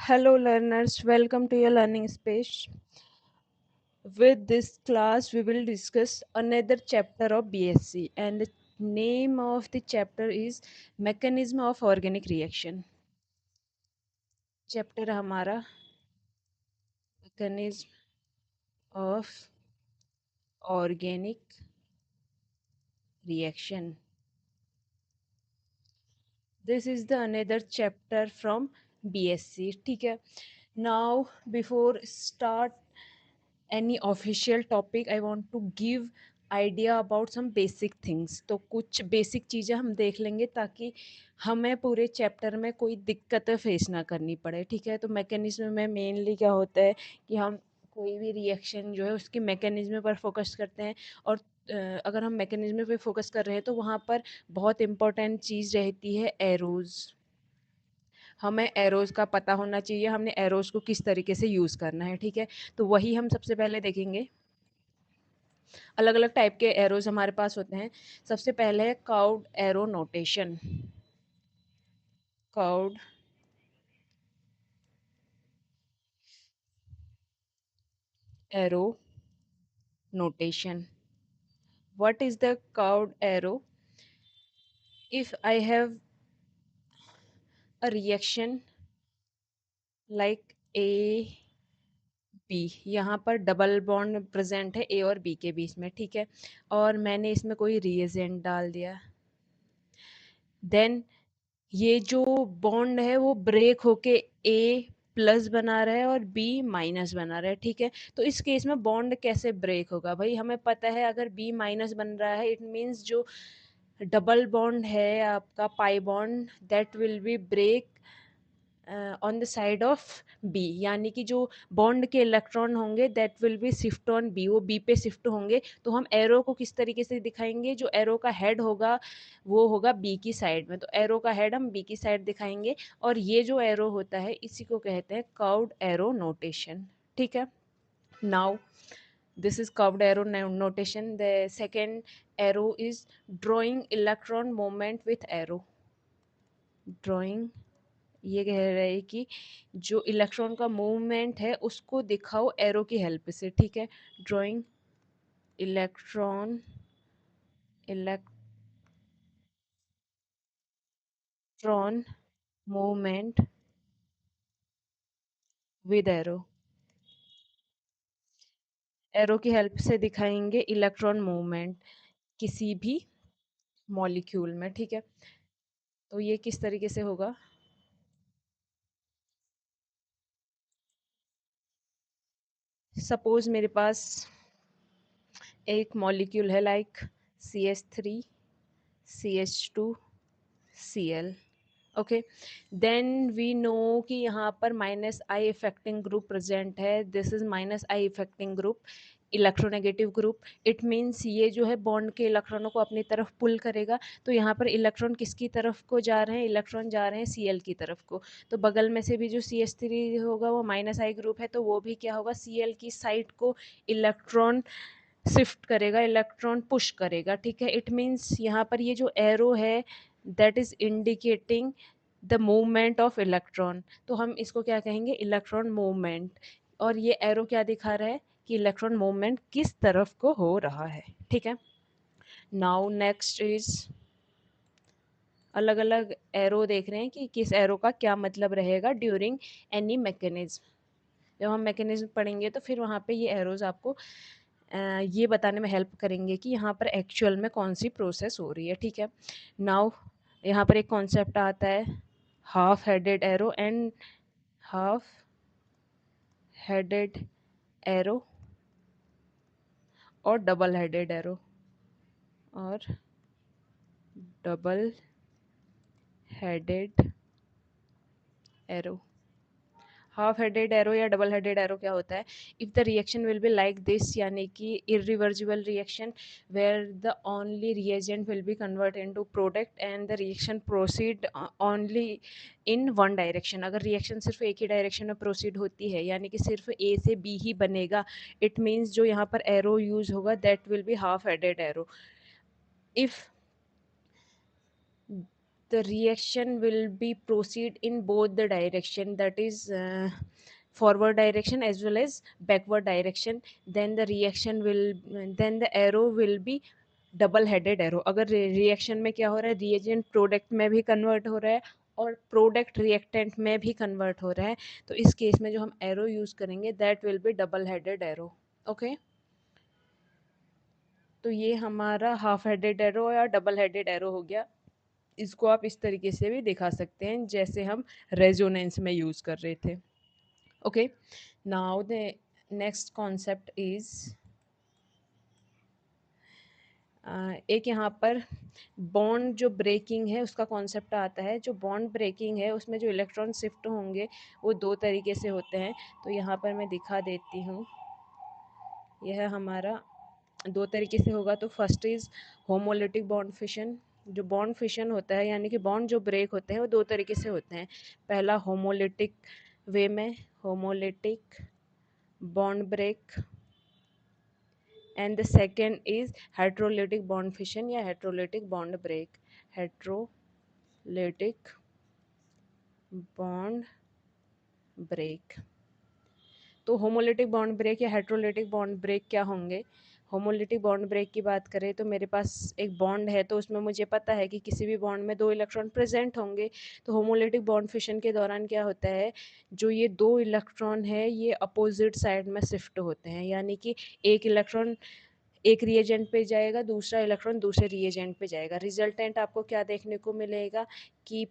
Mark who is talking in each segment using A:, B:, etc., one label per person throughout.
A: Hello, learners. Welcome to your learning space. With this class, we will discuss another chapter of BSc, and the name of the chapter is Mechanism of Organic Reaction. Chapter हमारा mechanism of organic reaction. This is the another chapter from BSc. ठीक है. Now before start any official topic, I want to give idea about some basic things. तो कुछ basic चीज़ें हम देख लेंगे ताकि हमें पूरे चैप्टर में कोई दिक्कतें फेस ना करनी पड़े. ठीक है. तो मैकेनिज्म में मेनली क्या होता है कि हम कोई भी रिएक्शन जो है उसकी मैकेनिज्म पर फोकस करते हैं. और अगर हम मैकेनिज्म पे फोकस कर रहे हैं तो वहाँ पर बहुत इंपॉर्टेंट चीज़ रहती है एरोज़. हमें एरोज़ का पता होना चाहिए, हमने एरोज़ को किस तरीके से यूज़ करना है. ठीक है. तो वही हम सबसे पहले देखेंगे. अलग अलग टाइप के एरोज़ हमारे पास होते हैं. सबसे पहले है curved arrow notation. Curved arrow notation. What is the curved arrow? If I have a reaction like A B, यहाँ पर डबल बॉन्ड प्रेजेंट है A और B के बीच में. ठीक है. और मैंने इसमें कोई रिएजेंट डाल दिया. देन ये जो बॉन्ड है वो ब्रेक होके A प्लस बना रहा है और B माइनस बना रहा है. ठीक है. तो इस केस में बॉन्ड कैसे ब्रेक होगा भाई? हमें पता है अगर B माइनस बन रहा है इट मीन्स जो डबल बॉन्ड है आपका pi bond that will be break on the side of B. यानी कि जो बॉन्ड के इलेक्ट्रॉन होंगे that will be shift on B, वो बी पे शिफ्ट होंगे. तो हम एरो को किस तरीके से दिखाएंगे? जो एरो का हेड होगा वो होगा बी की साइड में. तो एरो का हेड हम बी की साइड दिखाएंगे और ये जो एरो होता है इसी को कहते हैं कर्व्ड एरो नोटेशन. ठीक है. Now this is curved arrow notation. The second arrow is drawing electron movement with arrow. drawing ये कह रहे हैं कि जो इलेक्ट्रॉन का मूवमेंट है उसको दिखाओ एरो की हेल्प से. ठीक है. Drawing electron movement with arrow. Arrow की हेल्प से दिखाएंगे इलेक्ट्रॉन मूवमेंट किसी भी मॉलिक्यूल में. ठीक है. तो ये किस तरीके से होगा? सपोज मेरे पास एक मॉलिक्यूल है like CH3 CH2 Cl. Okay. Then we know कि यहाँ पर minus I effecting group present है. This is minus I effecting group, electronegative group. It means ये जो है बॉन्ड के इलेक्ट्रॉनों को अपनी तरफ पुल करेगा. तो यहाँ पर इलेक्ट्रॉन किसकी तरफ को जा रहे हैं? इलेक्ट्रॉन जा रहे हैं Cl की तरफ को. तो बगल में से भी जो CH3 होगा वो माइनस आई ग्रुप है तो वो भी क्या होगा? Cl की साइड को इलेक्ट्रॉन शिफ्ट करेगा, इलेक्ट्रॉन पुश करेगा. ठीक है. इट मीन्स यहाँ पर ये जो एरो है that is indicating the movement of electron. तो हम इसको क्या कहेंगे? Electron movement. और ये एरो क्या दिखा रहा है कि इलेक्ट्रॉन मूवमेंट किस तरफ को हो रहा है. ठीक है. नाउ नेक्स्ट इज अलग अलग एरो देख रहे हैं कि किस एरो का क्या मतलब रहेगा ड्यूरिंग एनी मैकेनिज्म. जब हम मैकेनिज्म पढ़ेंगे तो फिर वहाँ पे ये एरोज आपको ये बताने में हेल्प करेंगे कि यहाँ पर एक्चुअल में कौन सी प्रोसेस हो रही है. ठीक है. नाउ यहाँ पर एक कॉन्सेप्ट आता है half headed arrow and half headed arrow और डबल हेडेड एरो और double headed arrow. Half headed arrow या डबल हेडेड एरो क्या होता है? If the reaction will be like this, यानी कि irreversible reaction where the only reagent will be convert into product and the reaction proceed only in one direction. अगर reaction सिर्फ एक ही direction में proceed होती है यानी कि सिर्फ A से B ही बनेगा, इट मीन्स जो यहाँ पर एरो यूज होगा that will be half headed arrow. If the reaction will be proceed in both the direction, that is forward direction as well as backward direction. Then the reaction will, then the arrow will be double headed arrow. अगर reaction में क्या हो रहा है, reagent product में भी convert हो रहा है और प्रोडक्ट रिएक्टेंट में भी कन्वर्ट हो रहा है, तो इस केस में जो हम एरो यूज करेंगे that will B double headed arrow. Okay, तो ये हमारा हाफ हेडेड एरो या डबल हेडेड एरो हो गया. इसको आप इस तरीके से भी दिखा सकते हैं जैसे हम रेजोनेंस में यूज कर रहे थे. Okay, now the next concept is एक यहाँ पर बॉन्ड जो ब्रेकिंग है उसका कॉन्सेप्ट आता है. जो बॉन्ड ब्रेकिंग है उसमें जो इलेक्ट्रॉन शिफ्ट होंगे वो दो तरीके से होते हैं. तो यहाँ पर मैं दिखा देती हूँ. यह हमारा दो तरीके से होगा. तो first is homolytic bond fission. जो बॉन्ड फिशन होता है यानी कि बॉन्ड जो ब्रेक होते हैं वो दो तरीके से होते हैं. पहला होमोलिटिक वे में, homolytic bond break, and the second is heterolytic bond fission या heterolytic bond break. heterolytic bond break. तो होमोलिटिक बॉन्ड ब्रेक या हेट्रोलिटिक बॉन्ड ब्रेक क्या होंगे. होमोलिटिक बॉन्ड ब्रेक की बात करें तो मेरे पास एक बॉन्ड है, तो उसमें मुझे पता है कि किसी भी बॉन्ड में दो इलेक्ट्रॉन प्रेजेंट होंगे. तो होमोलिटिक बॉन्ड फिशन के दौरान क्या होता है, जो ये दो इलेक्ट्रॉन है ये अपोजिट साइड में शिफ्ट होते हैं. यानी कि एक इलेक्ट्रॉन एक रिएजेंट पे जाएगा, दूसरा इलेक्ट्रॉन दूसरे रिएजेंट पे जाएगा. रिजल्टेंट आपको क्या देखने को मिलेगा कि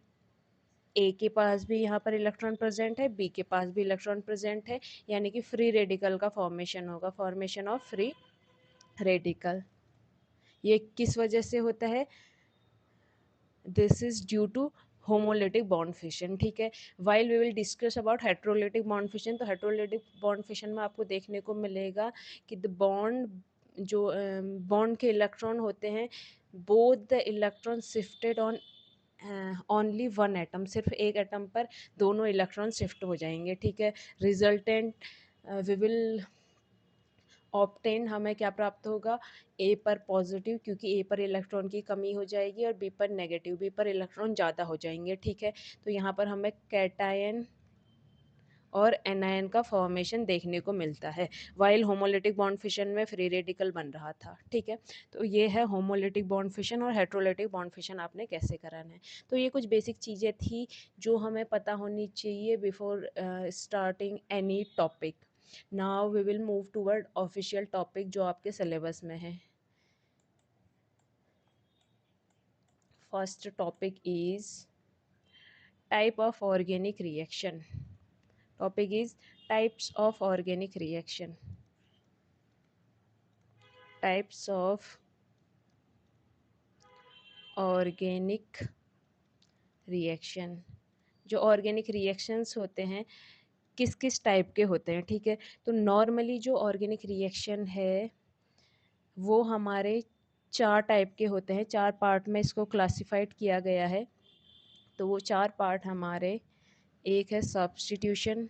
A: ए के पास भी यहाँ पर इलेक्ट्रॉन प्रेजेंट है, बी के पास भी इलेक्ट्रॉन प्रेजेंट है, यानी कि फ्री रेडिकल का फॉर्मेशन होगा, फॉर्मेशन ऑफ फ्री रेडिकल. ये किस वजह से होता है, this is due to homolytic bond fission. ठीक है, while we will discuss about heterolytic bond fission. तो हेट्रोलिटिक बॉन्ड फिशन में आपको देखने को मिलेगा कि द बॉन्ड जो बॉन्ड के इलेक्ट्रॉन होते हैं, both the electron shifted on only one atom, सिर्फ एक एटम पर दोनों इलेक्ट्रॉन शिफ्ट हो जाएंगे. ठीक है, रिजल्टेंट वी विल ऑप्टेन, हमें क्या प्राप्त होगा, ए पर पॉजिटिव क्योंकि ए पर इलेक्ट्रॉन की कमी हो जाएगी, और बी पर नेगेटिव, बी पर इलेक्ट्रॉन ज़्यादा हो जाएंगे. ठीक है, तो यहाँ पर हमें कैटायन और एनायन का फॉर्मेशन देखने को मिलता है, वाइल होमोलिटिक बॉन्ड फिशन में फ्री रेडिकल बन रहा था. ठीक है, तो ये है होमोलिटिक बॉन्ड फिशन और हेट्रोलिटिक बॉन्ड फिशन आपने कैसे कराना है. तो ये कुछ बेसिक चीज़ें थी जो हमें पता होनी चाहिए before starting any topic. Now we will move toward official topic जो आपके सिलेबस में है. First topic is type of organic reaction. Topic is types of organic reaction. Types of organic reaction. जो ऑर्गेनिक रिएक्शंस होते हैं किस किस type के होते हैं. ठीक है, तो नॉर्मली जो ऑर्गेनिक रिएक्शन है वो हमारे चार टाइप के होते हैं. चार पार्ट में इसको क्लासिफाइड किया गया है. तो वो चार पार्ट हमारे, एक है सब्स्टिट्यूशन.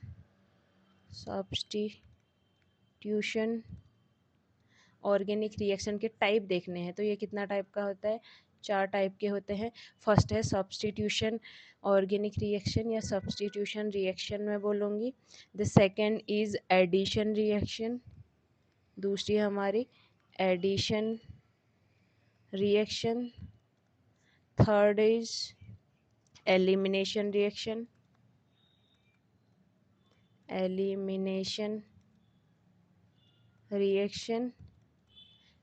A: ऑर्गेनिक रिएक्शन के टाइप देखने हैं, तो ये कितना टाइप का होता है, चार टाइप के होते हैं. फर्स्ट है सब्स्टिट्यूशन ऑर्गेनिक रिएक्शन या सब्स्टिट्यूशन रिएक्शन मैं बोलूँगी. The second is addition reaction. दूसरी हमारी addition reaction. Third is elimination reaction.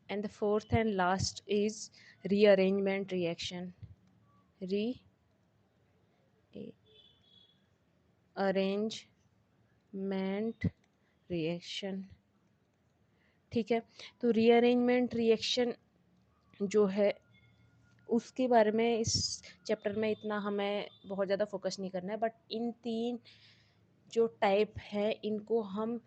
A: And the fourth and last is rearrangement reaction. Rearrangement reaction. ठीक है, तो rearrangement reaction जो है उसके बारे में इस चैप्टर में इतना हमें बहुत ज़्यादा फोकस नहीं करना है, बट इन तीन जो टाइप है इनको हम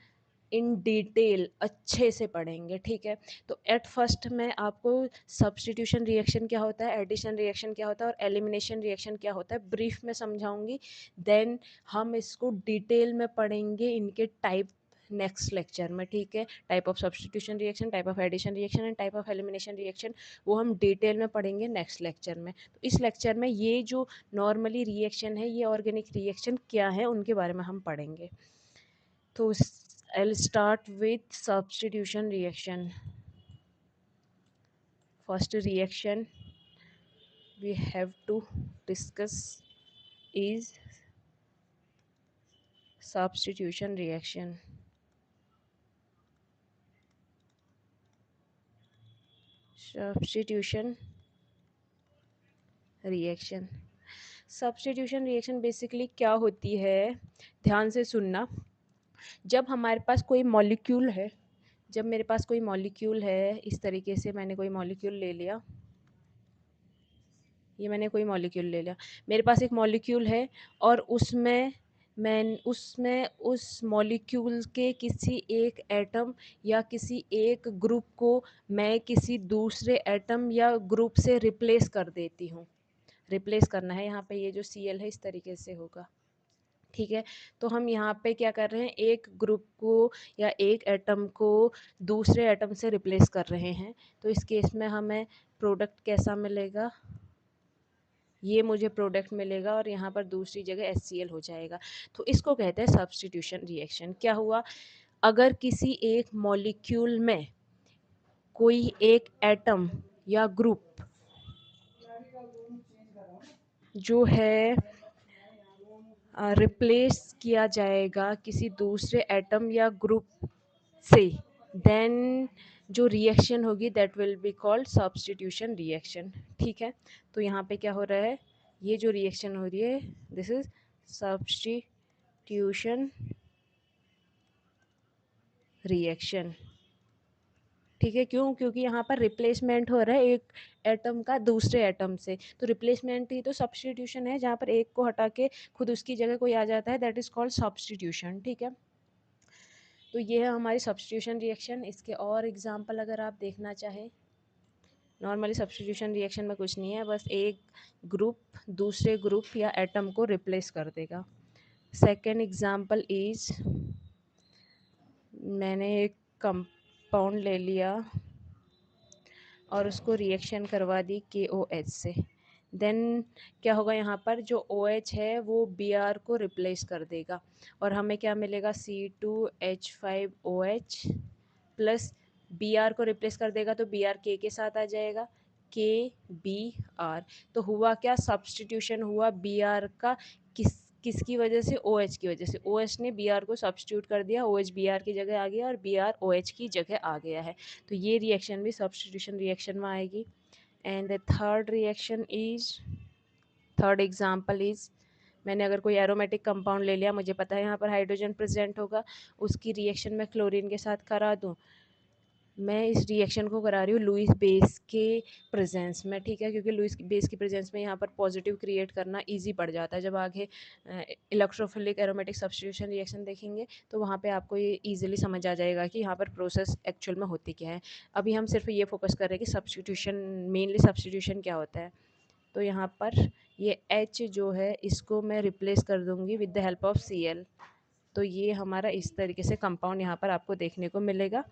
A: इन डिटेल अच्छे से पढ़ेंगे. ठीक है, तो एट फर्स्ट मैं आपको सब्स्टिट्यूशन रिएक्शन क्या होता है, एडिशन रिएक्शन क्या होता है और एलिमिनेशन रिएक्शन क्या होता है ब्रीफ में समझाऊंगी. देन हम इसको डिटेल में पढ़ेंगे, इनके टाइप नेक्स्ट लेक्चर में, ठीक है। Type of substitution reaction, type of addition reaction and type of elimination reaction, वो हम डिटेल में पढ़ेंगे नेक्स्ट लेक्चर में। तो इस लेक्चर में ये जो नॉर्मली रिएक्शन है, ये ऑर्गेनिक रिएक्शन क्या है, उनके बारे में हम पढ़ेंगे। तो I will start with substitution reaction. First reaction we have to discuss is substitution reaction. Substitution reaction. Substitution reaction basically क्या होती है, ध्यान से सुनना। जब हमारे पास कोई मॉलिक्यूल है, जब मेरे पास कोई मॉलिक्यूल है, इस तरीके से मैंने कोई मॉलिक्यूल ले लिया, ये मैंने कोई मॉलिक्यूल ले लिया, मेरे पास एक मॉलिक्यूल है और उसमें उस मॉलिक्यूल के किसी एक एटम या किसी एक ग्रुप को मैं किसी दूसरे एटम या ग्रुप से रिप्लेस कर देती हूँ। रिप्लेस करना है, यहाँ पे ये जो Cl है इस तरीके से होगा, ठीक है। तो हम यहाँ पे क्या कर रहे हैं, एक ग्रुप को या एक एटम को दूसरे एटम से रिप्लेस कर रहे हैं। तो इस केस में हमें प्रोडक्ट कैसा मिलेगा, ये मुझे प्रोडक्ट मिलेगा और यहाँ पर दूसरी जगह HCl हो जाएगा। तो इसको कहते हैं सब्स्टिट्यूशन रिएक्शन। क्या हुआ, अगर किसी एक मॉलिक्यूल में कोई एक एटम या ग्रुप जो है रिप्लेस किया जाएगा किसी दूसरे एटम या ग्रुप से, देन जो रिएक्शन होगी that will be called substitution reaction, ठीक है। तो यहाँ पे क्या हो रहा है, ये जो रिएक्शन हो रही है दिस इज सब्स्टिट्यूशन रिएक्शन, ठीक है। क्यों, क्योंकि यहाँ पर रिप्लेसमेंट हो रहा है एक एटम का दूसरे एटम से। तो रिप्लेसमेंट ही तो सब्स्टिट्यूशन है, जहाँ पर एक को हटा के खुद उसकी जगह कोई आ जाता है, दैट इज कॉल्ड सब्स्टिट्यूशन, ठीक है। तो ये है हमारी सब्स्टिट्यूशन रिएक्शन। इसके और एग्जांपल अगर आप देखना चाहें, नॉर्मली सब्स्टिट्यूशन रिएक्शन में कुछ नहीं है, बस एक ग्रुप दूसरे ग्रुप या एटम को रिप्लेस कर देगा। सेकेंड एग्जांपल इज, मैंने एक कंपाउंड ले लिया और उसको रिएक्शन करवा दी KOH से, देन क्या होगा, यहाँ पर जो OH है वो Br को रिप्लेस कर देगा और हमें क्या मिलेगा, C2H5OH प्लस Br को रिप्लेस कर देगा तो Br K के साथ आ जाएगा, KBr। तो हुआ क्या, सब्स्टिट्यूशन हुआ Br का किसकी वजह से, OH की वजह से। OH ने Br को सब्स्टिट्यूट कर दिया, OH Br की जगह आ गया और Br OH की जगह आ गया है। तो ये रिएक्शन भी सब्स्टिट्यूशन रिएक्शन में आएगी। And the third reaction is, third example is, मैंने अगर कोई एरोमेटिक कंपाउंड ले लिया, मुझे पता है यहाँ पर हाइड्रोजन प्रेजेंट होगा, उसकी रिएक्शन मैं क्लोरीन के साथ करा दूँ। मैं इस रिएक्शन को करा रही हूँ लुईस बेस के प्रेजेंस में, ठीक है, क्योंकि लुईस बेस की प्रेजेंस में यहाँ पर पॉजिटिव क्रिएट करना इजी पड़ जाता है। जब आगे इलेक्ट्रोफिलिक एरोमेटिक सब्स्टिट्यूशन रिएक्शन देखेंगे तो वहाँ पे आपको ये इजीली समझ आ जाएगा कि यहाँ पर प्रोसेस एक्चुअल में होती क्या है। अभी हम सिर्फ ये फोकस कर रहे हैं कि सब्स्टिट्यूशन, मेनली सब्स्टिट्यूशन क्या होता है। तो यहाँ पर ये H जो है इसको मैं रिप्लेस कर दूँगी with the help of Cl। तो ये हमारा इस तरीके से कंपाउंड यहाँ पर आपको देखने को मिलेगा,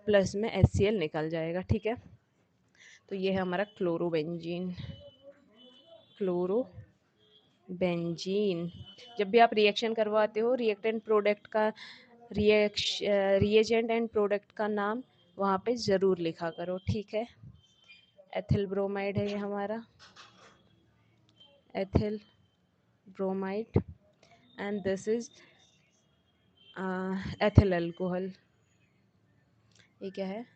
A: प्लस में HCl निकल जाएगा, ठीक है। तो ये है हमारा क्लोरोबेंजीन। क्लोरोबेंजीन, जब भी आप रिएक्शन करवाते हो, रिएक्टेंट प्रोडक्ट का रिएजेंट एंड प्रोडक्ट का नाम वहाँ पे ज़रूर लिखा करो, ठीक है। एथिल ब्रोमाइड है ये हमारा, ethyl bromide, and this is ethyl alcohol. ये क्या है,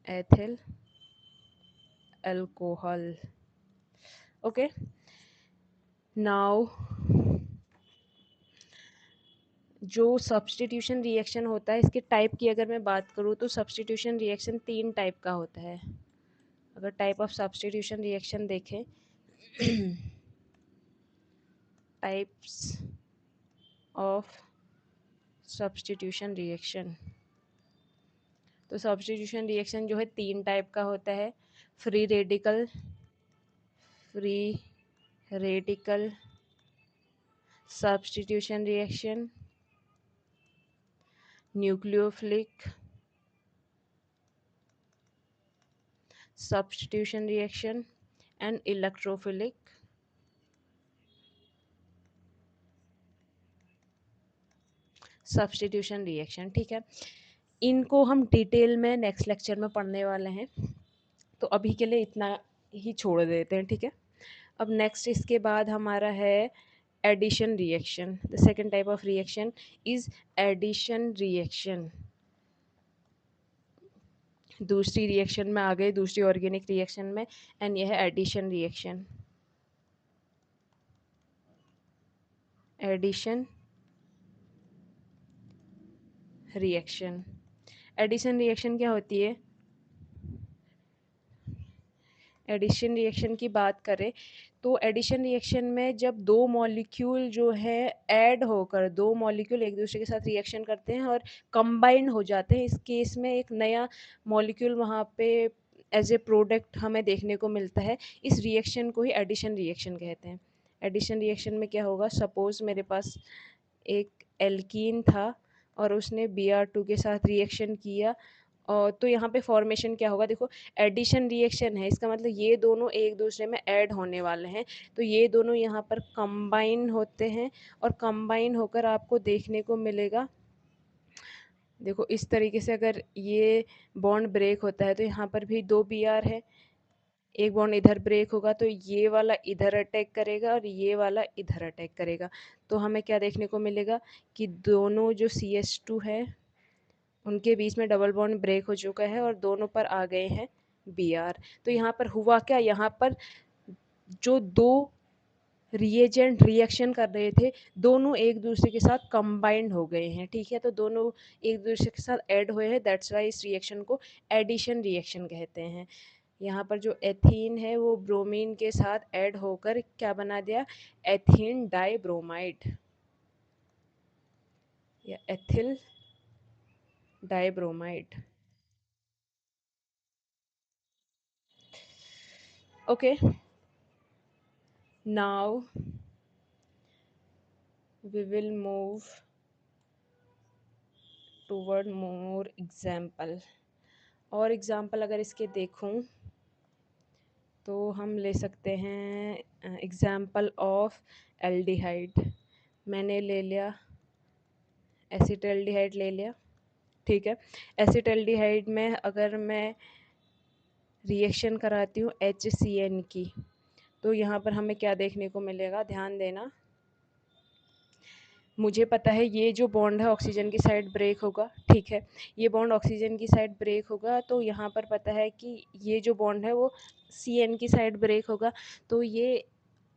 A: एथिल अल्कोहल, ओके। नाउ जो सब्स्टिट्यूशन रिएक्शन होता है, इसके टाइप की अगर मैं बात करूँ तो सब्स्टिट्यूशन रिएक्शन 3 टाइप का होता है। अगर टाइप ऑफ सब्स्टिट्यूशन रिएक्शन देखें, टाइप्स ऑफ सब्स्टिट्यूशन रिएक्शन, तो सब्स्टिट्यूशन रिएक्शन जो है 3 टाइप का होता है। Free radical substitution reaction, nucleophilic substitution reaction and electrophilic substitution reaction. ठीक है, इनको हम डिटेल में नेक्स्ट लेक्चर में पढ़ने वाले हैं, तो अभी के लिए इतना ही छोड़ देते हैं। ठीक है, अब नेक्स्ट इसके बाद हमारा है addition reaction. The second type of reaction is addition reaction. दूसरी रिएक्शन में आ गए, दूसरी ऑर्गेनिक रिएक्शन में, एंड यह है addition reaction. Addition reaction, addition reaction क्या होती है? एडिशन रिएक्शन की बात करें तो एडिशन रिएक्शन में जब दो मॉलिक्यूल जो है ऐड होकर, दो मॉलिक्यूल एक दूसरे के साथ रिएक्शन करते हैं और कंबाइंड हो जाते हैं, इस केस में एक नया मॉलिक्यूल वहाँ पे एज ए प्रोडक्ट हमें देखने को मिलता है। इस रिएक्शन को ही एडिशन रिएक्शन कहते हैं। एडिशन रिएक्शन में क्या होगा, सपोज मेरे पास एक एल्कीन था और उसने Br2 के साथ रिएक्शन किया, और तो यहाँ पे फॉर्मेशन क्या होगा, देखो एडिशन रिएक्शन है, इसका मतलब ये दोनों एक दूसरे में ऐड होने वाले हैं, तो ये दोनों यहाँ पर कंबाइन होते हैं और कंबाइन होकर आपको देखने को मिलेगा, देखो इस तरीके से अगर ये बॉन्ड ब्रेक होता है तो यहाँ पर भी दो Br है, एक बॉन्ड इधर ब्रेक होगा तो ये वाला इधर अटैक करेगा और ये वाला इधर अटैक करेगा, तो हमें क्या देखने को मिलेगा कि दोनों जो CH2 है उनके बीच में डबल बॉन्ड ब्रेक हो चुका है और दोनों पर आ गए हैं Br। तो यहाँ पर हुआ क्या, यहाँ पर जो दो रिएजेंट रिएक्शन कर रहे थे दोनों एक दूसरे के साथ कंबाइंड हो गए हैं। ठीक है, तो दोनों एक दूसरे के साथ ऐड हुए हैं, दैट्स वाई इस रिएक्शन को एडिशन रिएक्शन कहते हैं। यहाँ पर जो एथीन है वो ब्रोमीन के साथ ऐड होकर क्या बना दिया, एथीन डाइब्रोमाइड या ethyl dibromide. Okay, now we will move toward more example। और एग्जाम्पल अगर इसके देखूं तो हम ले सकते हैं एग्जाम्पल ऑफ एल्डिहाइड। मैंने ले लिया एसिटाल्डिहाइड ले लिया। ठीक है, एसिटाल्डिहाइड में अगर मैं रिएक्शन कराती हूँ HCN की, तो यहाँ पर हमें क्या देखने को मिलेगा, ध्यान देना। मुझे पता है ये जो बॉन्ड है ऑक्सीजन की साइड ब्रेक होगा। ठीक है, ये बॉन्ड ऑक्सीजन की साइड ब्रेक होगा, तो यहाँ पर पता है कि ये जो बॉन्ड है वो CN की साइड ब्रेक होगा, तो ये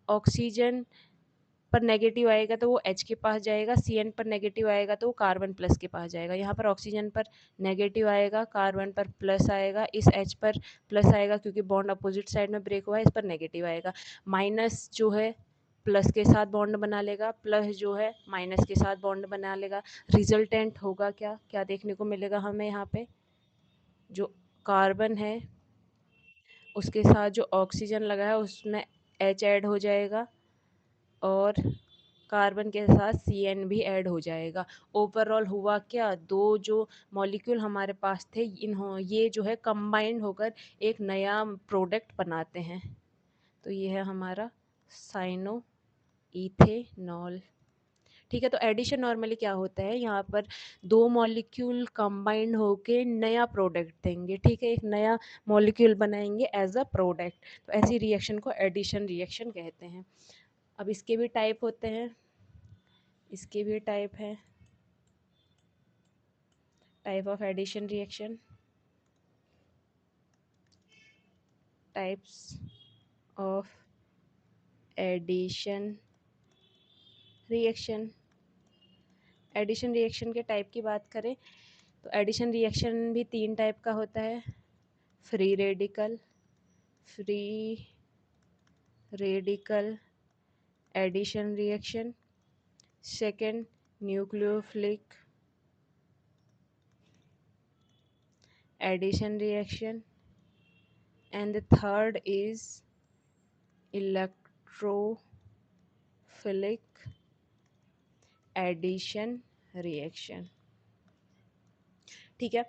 A: ऑक्सीजन पर नेगेटिव आएगा तो वो H के पास जाएगा, CN पर नेगेटिव आएगा तो वो कार्बन प्लस के पास जाएगा। यहाँ पर ऑक्सीजन पर नेगेटिव आएगा, कार्बन पर प्लस आएगा, इस H पर प्लस आएगा क्योंकि बॉन्ड अपोजिट साइड में ब्रेक हुआ है, इस पर नेगेटिव आएगा। माइनस जो है प्लस के साथ बॉन्ड बना लेगा, प्लस जो है माइनस के साथ बॉन्ड बना लेगा। रिजल्टेंट होगा क्या, क्या देखने को मिलेगा हमें यहाँ पे, जो कार्बन है उसके साथ जो ऑक्सीजन लगा है उसमें H ऐड हो जाएगा और कार्बन के साथ CN भी ऐड हो जाएगा। ओवरऑल हुआ क्या, दो जो मॉलिक्यूल हमारे पास थे ये जो है कंबाइंड होकर एक नया प्रोडक्ट बनाते हैं, तो ये है हमारा साइनो इथेनॉल। ठीक है, तो एडिशन नॉर्मली क्या होता है, यहाँ पर दो मॉलिक्यूल कंबाइंड होके नया प्रोडक्ट देंगे। ठीक है, एक नया मॉलिक्यूल बनाएंगे एज अ प्रोडक्ट, तो ऐसी रिएक्शन को एडिशन रिएक्शन कहते हैं। अब इसके भी टाइप होते हैं, इसके भी टाइप है, type of addition reaction, types of addition reaction. Addition reaction के टाइप की बात करें तो एडिशन रिएक्शन भी तीन टाइप का होता है, free radical addition reaction, second nucleophilic addition reaction, and the third is electrophilic addition reaction। ठीक है।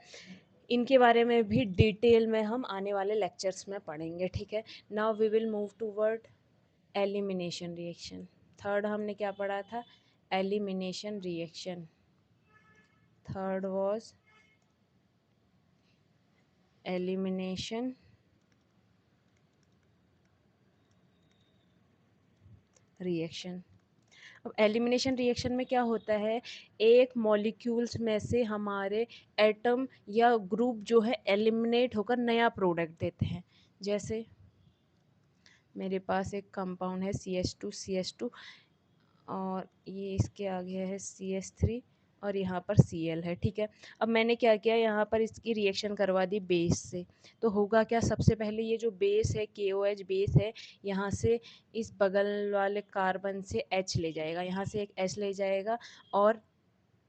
A: इनके बारे में भी डिटेल में हम आने वाले लेक्चर्स में पढ़ेंगे, ठीक है। Now we will move toward elimination reaction. Third हमने क्या पढ़ा था? Elimination reaction. Third was elimination reaction. अब एलिमिनेशन रिएक्शन में क्या होता है, एक मॉलिक्यूल्स में से हमारे एटम या ग्रुप जो है एलिमिनेट होकर नया प्रोडक्ट देते हैं। जैसे मेरे पास एक कंपाउंड है CH2 और ये इसके आगे है CH3 और यहाँ पर Cl है, ठीक है। अब मैंने क्या किया, यहाँ पर इसकी रिएक्शन करवा दी बेस से। तो होगा क्या, सबसे पहले ये जो बेस है KOH बेस है, यहाँ से इस बगल वाले कार्बन से H ले जाएगा, यहाँ से एक H ले जाएगा और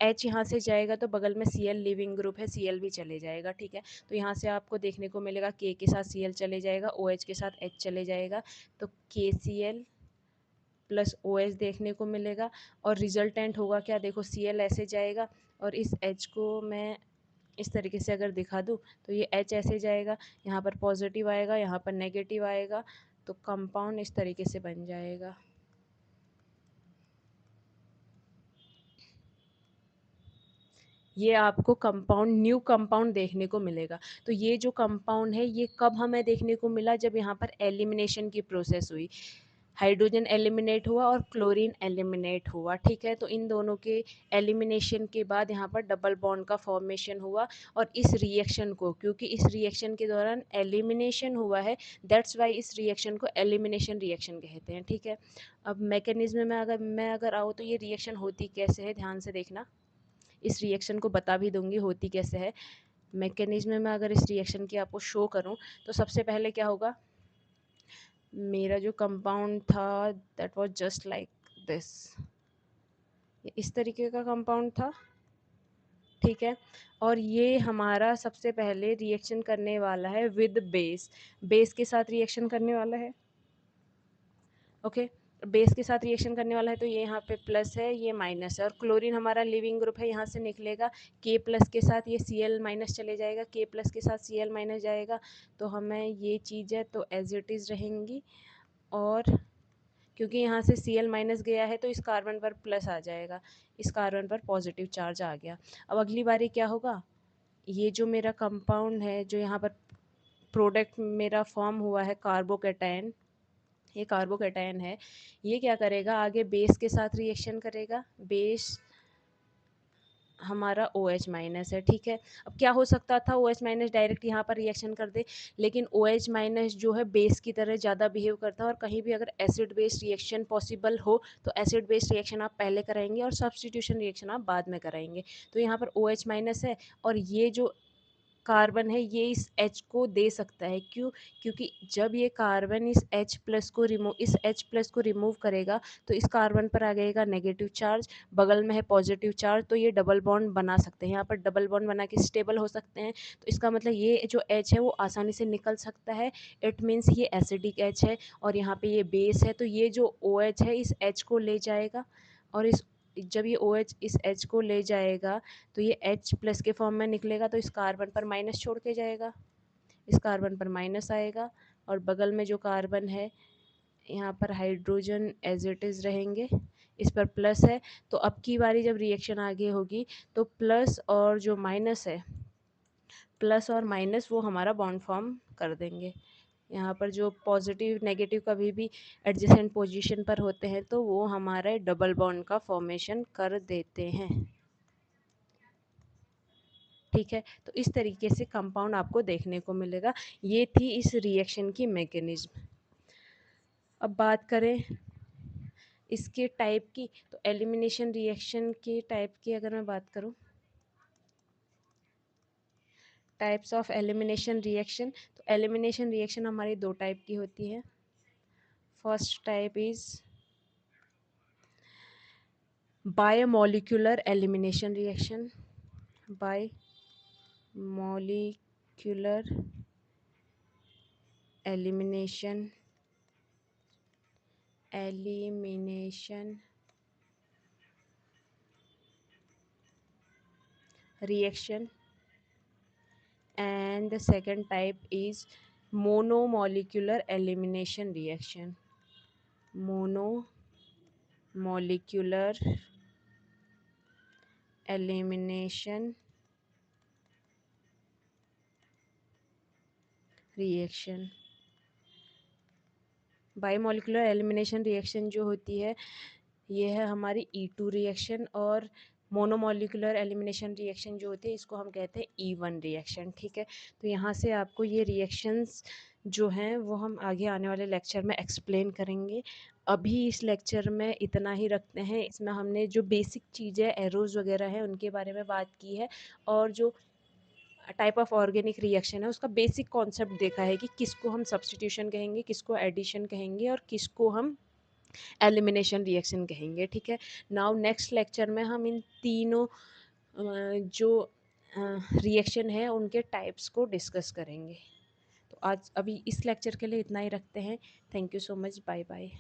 A: H यहाँ से जाएगा तो बगल में Cl लिविंग ग्रुप है, Cl भी चले जाएगा, ठीक है। तो यहाँ से आपको देखने को मिलेगा K के साथ Cl चले जाएगा, OH के साथ H चले जाएगा, तो KCl प्लस OH देखने को मिलेगा। और रिजल्टेंट होगा क्या, देखो Cl ऐसे जाएगा और इस H को मैं इस तरीके से अगर दिखा दूँ तो ये H ऐसे जाएगा, यहाँ पर पॉजिटिव आएगा, यहाँ पर नेगेटिव आएगा, तो कंपाउंड इस तरीके से बन जाएगा। ये आपको कंपाउंड, न्यू कंपाउंड देखने को मिलेगा। तो ये जो कंपाउंड है ये कब हमें देखने को मिला, जब यहाँ पर एलिमिनेशन की प्रोसेस हुई, हाइड्रोजन एलिमिनेट हुआ और क्लोरीन एलिमिनेट हुआ, ठीक है। तो इन दोनों के एलिमिनेशन के बाद यहाँ पर डबल बॉन्ड का फॉर्मेशन हुआ। और इस रिएक्शन को, क्योंकि इस रिएक्शन के दौरान एलिमिनेशन हुआ है, दैट्स वाई इस रिएक्शन को एलिमिनेशन रिएक्शन कहते हैं, ठीक है। अब मैकेनिज्म में अगर आऊँ तो ये रिएक्शन होती कैसे है, ध्यान से देखना। इस रिएक्शन को बता भी दूंगी होती कैसे है। मैकेनिज्म में अगर इस रिएक्शन की आपको शो करूं तो सबसे पहले क्या होगा, मेरा जो कंपाउंड था that was just like this, इस तरीके का कंपाउंड था, ठीक है। और ये हमारा सबसे पहले रिएक्शन करने वाला है विद बेस, बेस के साथ रिएक्शन करने वाला है, ओके। बेस के साथ रिएक्शन करने वाला है तो ये यहाँ पे प्लस है, ये माइनस है, और क्लोरीन हमारा लिविंग ग्रुप है, यहाँ से निकलेगा K प्लस के साथ ये Cl माइनस चले जाएगा, K प्लस के साथ Cl माइनस जाएगा, तो हमें ये चीज़ है तो एज इट इज़ रहेंगी। और क्योंकि यहाँ से Cl माइनस गया है तो इस कार्बन पर प्लस आ जाएगा, इस कार्बन पर पॉजिटिव चार्ज आ गया। अब अगली बारी क्या होगा, ये जो मेरा कंपाउंड है, जो यहाँ पर प्रोडक्ट मेरा फॉर्म हुआ है कार्बोकेटायन, ये कार्बोकेटायन है, ये क्या करेगा, आगे बेस के साथ रिएक्शन करेगा, बेस हमारा OH माइनस है, ठीक है। अब क्या हो सकता था, OH माइनस डायरेक्ट यहाँ पर रिएक्शन कर दे, लेकिन OH माइनस जो है बेस की तरह ज़्यादा बिहेव करता है, और कहीं भी अगर एसिड बेस रिएक्शन पॉसिबल हो तो एसिड बेस रिएक्शन आप पहले कराएंगे और सब्सटीट्यूशन रिएक्शन आप बाद में कराएंगे। तो यहाँ पर OH माइनस है और ये जो कार्बन है ये इस H को दे सकता है, क्यों, क्योंकि जब ये कार्बन इस H प्लस को रिमूव करेगा तो इस कार्बन पर आ जाएगा नेगेटिव चार्ज, बगल में है पॉजिटिव चार्ज, तो ये डबल बॉन्ड बना सकते हैं, यहाँ पर डबल बॉन्ड बना के स्टेबल हो सकते हैं। तो इसका मतलब ये जो H है वो आसानी से निकल सकता है, इट मीन्स ये एसिडिक H है, और यहाँ पे ये बेस है, तो ये जो OH है इस H को ले जाएगा, और जब ये OH इस H को ले जाएगा तो ये H प्लस के फॉर्म में निकलेगा, तो इस कार्बन पर माइनस छोड़ के जाएगा, इस कार्बन पर माइनस आएगा, और बगल में जो कार्बन है यहाँ पर हाइड्रोजन एज इट इज़ रहेंगे, इस पर प्लस है। तो अब की बारी जब रिएक्शन आगे होगी तो प्लस और जो माइनस है, प्लस और माइनस वो हमारा बॉन्ड फॉर्म कर देंगे। यहाँ पर जो पॉजिटिव नेगेटिव कभी भी एडजेसेंट पोजीशन पर होते हैं तो वो हमारे डबल बॉन्ड का फॉर्मेशन कर देते हैं, ठीक है। तो इस तरीके से कंपाउंड आपको देखने को मिलेगा। ये थी इस रिएक्शन की मैकेनिज्म। अब बात करें इसके टाइप की, तो एलिमिनेशन रिएक्शन के टाइप की अगर मैं बात करूं, टाइप्स ऑफ एलिमिनेशन रिएक्शन, तो एलिमिनेशन रिएक्शन हमारी दो टाइप की होती है। First type is biomolecular elimination reaction, biomolecular elimination reaction and the second type is monomolecular elimination reaction. Monomolecular elimination reaction. Biomolecular elimination reaction जो होती है ये है हमारी E2 रिएक्शन, और मोनोमोलिकुलर एलिमिनेशन रिएक्शन जो होती है इसको हम कहते हैं E1 रिएक्शन। ठीक है, तो यहाँ से आपको ये रिएक्शंस जो हैं वो हम आगे आने वाले लेक्चर में एक्सप्लेन करेंगे। अभी इस लेक्चर में इतना ही रखते हैं। इसमें हमने जो बेसिक चीज़ें एरोज वगैरह है उनके बारे में बात की है, और जो टाइप ऑफ ऑर्गेनिक रिएक्शन है उसका बेसिक कॉन्सेप्ट देखा है कि किसको हम सब्स्टिट्यूशन कहेंगे, किसको एडिशन कहेंगे, और किसको हम एलिमिनेशन रिएक्शन कहेंगे। ठीक है, नाउ नेक्स्ट लेक्चर में हम इन तीनों जो रिएक्शन है उनके टाइप्स को डिस्कस करेंगे। तो आज अभी इस लेक्चर के लिए इतना ही रखते हैं। Thank you so much, bye bye.